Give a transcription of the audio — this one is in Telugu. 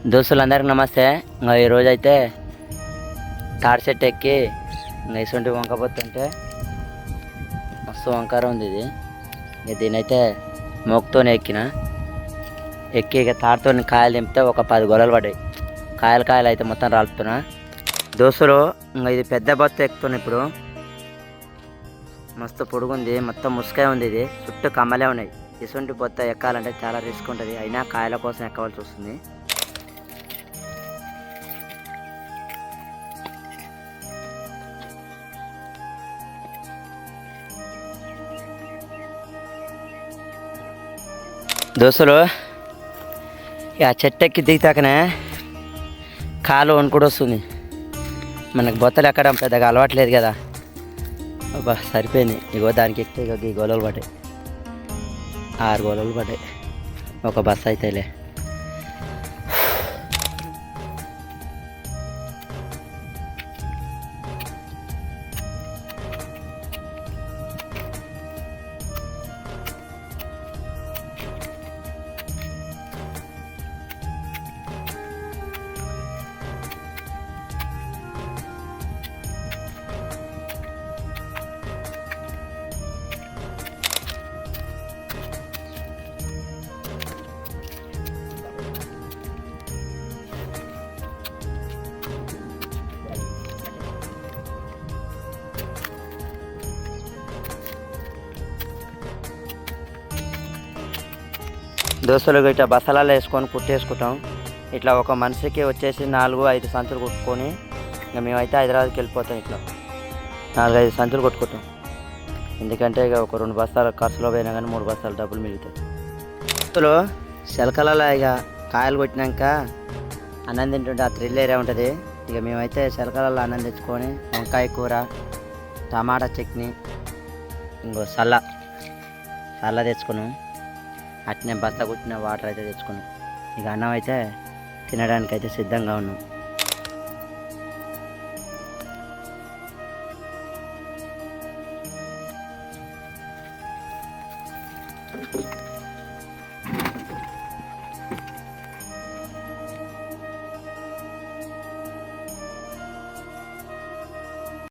దోస్తులందరికీ నమస్తే. ఇంకా ఈరోజైతే తాడి చెట్టు ఎక్కి ఇంకా ఇసుంటి వంకపోతుంటే మస్తు వంకర ఉంది ఇది. ఇక దీనైతే మోకుతోనే ఎక్కి ఇక తాడుతో కాయలు దింపితే ఒక 10 గొలలు పడ్డాయి. కాయలు అయితే మొత్తం రాలుపుతున్నా దోస్తులు. ఇంకా ఇది పెద్ద బొత్త ఎక్కుతున్నా ఇప్పుడు. మస్తు పొడుగుంది, మొత్తం ముసుకాయ ఉంది. ఇది చుట్టూ కమ్మలే ఉన్నాయి. ఇసుంటి బొత్త ఎక్కాలంటే చాలా రిస్క్ ఉంటుంది, అయినా కాయల కోసం ఎక్కవలసి వస్తుంది. దోస్తులు ఆ చెట్టు ఎక్కి దిగుతాకనే కాలు వణుకుడు వస్తుంది. మనకు బొత్తలు ఎక్కడం పెద్దగా అలవాట్లేదు కదా. అబ్బా సరిపోయింది. ఇగో దానికి ఎక్కితే ఇక ఈ గొలవలు పడ్డాయి, 6 గొలవలు పడ్డాయి. ఒక బస్సు అయితేలే. దోస్తులు ఇట్లా బసలాలు వేసుకొని కుట్టేసుకుంటాం. ఇట్లా ఒక మనిషికి వచ్చేసి 4-5 సంచులు కుట్టుకొని ఇంకా మేమైతే హైదరాబాద్కి వెళ్ళిపోతాం. ఇట్లా 4-5 సంచులు కొట్టుకుంటాం. ఎందుకంటే ఇక ఒక 2 బస్తాలు ఖర్చులో పోయినా కానీ 3 బస్తాలు డబ్బులు మిగులుతాయి. దోస్తులు శలకలలో ఇక కాయలు కొట్టినాక అన్నం తింటుంటే ఆ థ్రిల్ ఏరియా ఉంటుంది. ఇక మేమైతే శలకలలో అన్నం తెచ్చుకొని వంకాయ కూర, టమాటా చట్నీ, ఇంకో సల్ల తెచ్చుకున్నాం. అట్నే బస్తా కుట్టిన వాటర్ అయితే తెచ్చుకున్నాం. ఇక అన్నం అయితే తినడానికి అయితే సిద్ధంగా ఉన్నాం.